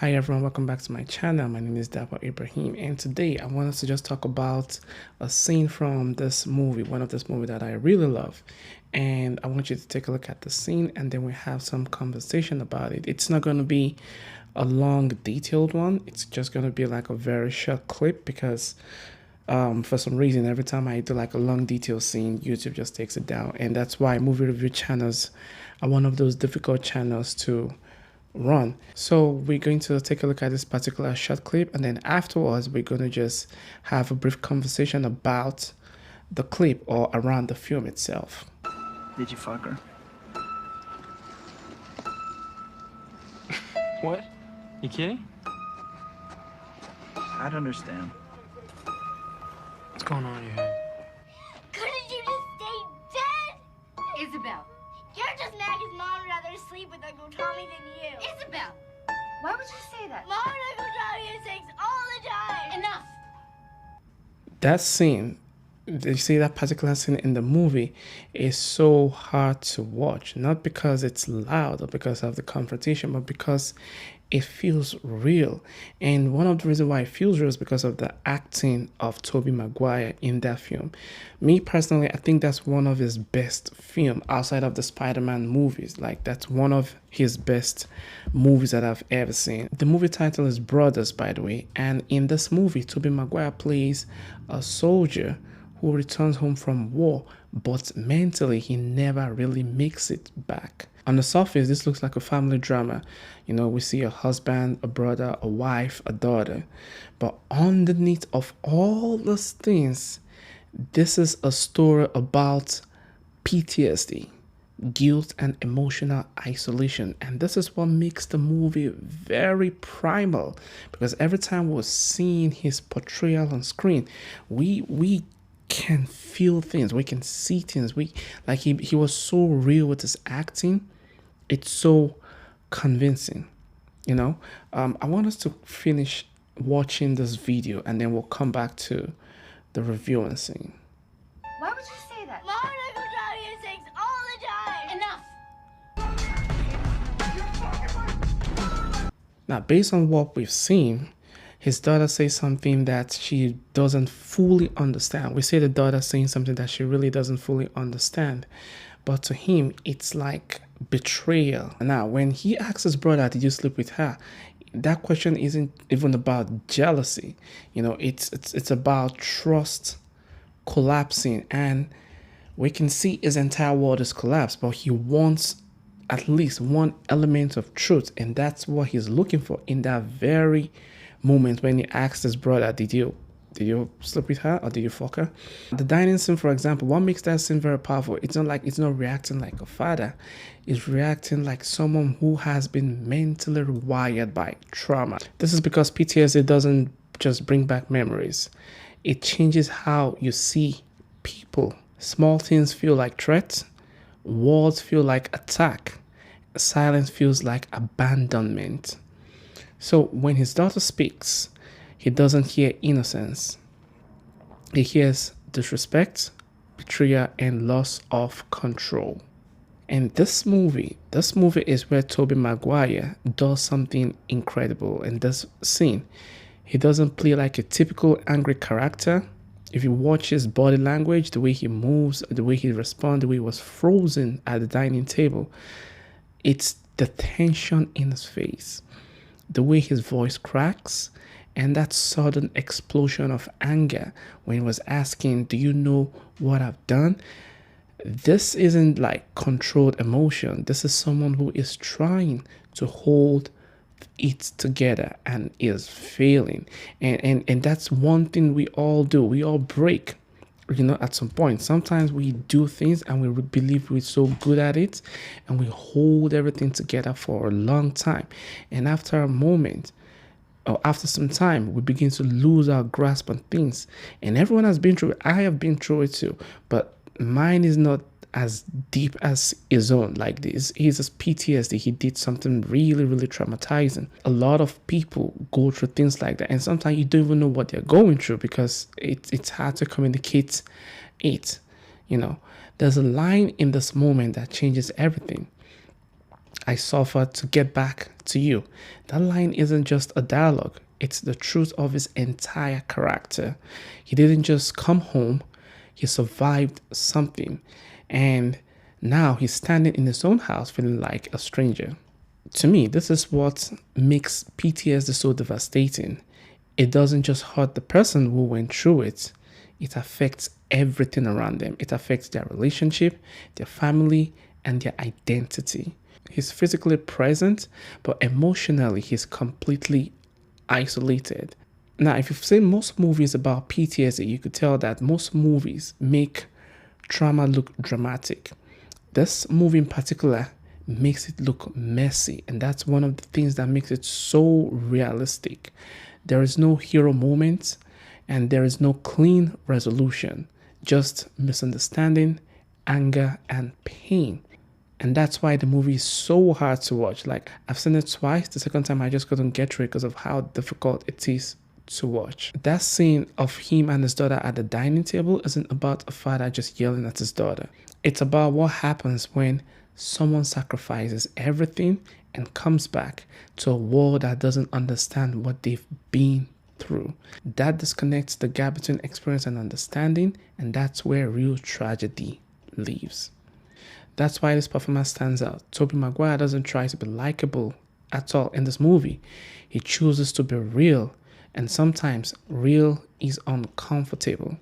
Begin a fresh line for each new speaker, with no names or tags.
Hi everyone, welcome back to my channel. My name is Dapa Ibrahim, and today I want us to just talk about a scene from this movie, one of this movie that I really love. And I want you to take a look at the scene and then we have some conversation about it. It's not going to be a long detailed one. It's just going to be like a very short clip because for some reason every time I do like a long detailed scene, YouTube just takes it down. And that's why movie review channels are one of those difficult channels to run. So we're going to take a look at this particular short clip, and then afterwards we're going to just have a brief conversation about the clip or around the film itself.
Did you fuck her?
What? You kidding?
I'd understand.
What's going on in your head?
Couldn't you just stay dead? Isabel. You're just mad because Mom would rather sleep with Uncle Tommy than you. Isabel. Why would you say that? Mom and Uncle Tommy have sex all the time. Enough.
That scene, you see that particular scene in the movie, is so hard to watch. Not because it's loud or because of the confrontation, but because it feels real. And one of the reasons why it feels real is because of the acting of Tobey Maguire in that film. Me personally, I think that's one of his best film outside of the Spider-Man movies. Like, that's one of his best movies that I've ever seen. The movie title is Brothers, by the way. And in this movie, Tobey Maguire plays a soldier who returns home from war, but mentally he never really makes it back. On the surface, this looks like a family drama. You know, we see a husband, a brother, a wife, a daughter. But underneath of all those things, this is a story about PTSD, guilt and emotional isolation. And this is what makes the movie very primal, because every time we're seeing his portrayal on screen, we can feel things, we can see things. He was so real with his acting. It's so convincing, you know. I want us to finish watching this video and then we'll come back to the review and scene.
Why would you say that? Mom and Uncle Tommy have sex all the time. Enough.
Now, based on what we've seen, his daughter says something that she doesn't fully understand. We see the daughter saying something that she really doesn't fully understand. But to him, it's like betrayal. Now, when he asks his brother, did you sleep with her? That question isn't even about jealousy. You know, it's about trust collapsing. And we can see his entire world is collapsed, but he wants at least one element of truth. And that's what he's looking for in that very moment when he asked his brother, did you sleep with her or did you fuck her? The dining scene, for example, what makes that scene very powerful? It's not reacting like a father. It's reacting like someone who has been mentally rewired by trauma. This is because PTSD doesn't just bring back memories. It changes how you see people. Small things feel like threats. Words feel like attack. Silence feels like abandonment. So when his daughter speaks, he doesn't hear innocence. He hears disrespect, betrayal, and loss of control. And this movie is where Tobey Maguire does something incredible in this scene. He doesn't play like a typical angry character. If you watch his body language, the way he moves, the way he responds, the way he was frozen at the dining table, it's the tension in his face, the way his voice cracks, and that sudden explosion of anger when he was asking, do you know what I've done? This isn't like controlled emotion. This is someone who is trying to hold it together and is failing. And that's one thing we all do. We all break, you know, at some point. Sometimes we do things and we believe we're so good at it and we hold everything together for a long time. And after a moment, or after some time, we begin to lose our grasp on things. And everyone has been through it. I have been through it too. But mine is not as deep as his own. Like this, he's a PTSD. He did something really, really traumatizing. A lot of people go through things like that. And sometimes you don't even know what they're going through because it's hard to communicate it. You know, there's a line in this moment that changes everything. I suffered to get back to you. That line isn't just a dialogue, it's the truth of his entire character. He didn't just come home, he survived something. And now he's standing in his own house feeling like a stranger. To me, this is what makes PTSD so devastating. It doesn't just hurt the person who went through it, it affects everything around them. It affects their relationship, their family, and their identity. He's physically present, but emotionally, he's completely isolated. Now, if you've seen most movies about PTSD, you could tell that most movies make trauma look dramatic. This movie in particular makes it look messy, and that's one of the things that makes it so realistic. There is no hero moment and there is no clean resolution, just misunderstanding, anger, and pain. And that's why the movie is so hard to watch. Like, I've seen it twice. The second time I just couldn't get through it because of how difficult it is to watch. That scene of him and his daughter at the dining table isn't about a father just yelling at his daughter. It's about what happens when someone sacrifices everything and comes back to a world that doesn't understand what they've been through. That disconnects the gap between experience and understanding, and that's where real tragedy lives. That's why this performance stands out. Tobey Maguire doesn't try to be likable at all in this movie. He chooses to be real, and sometimes real is uncomfortable.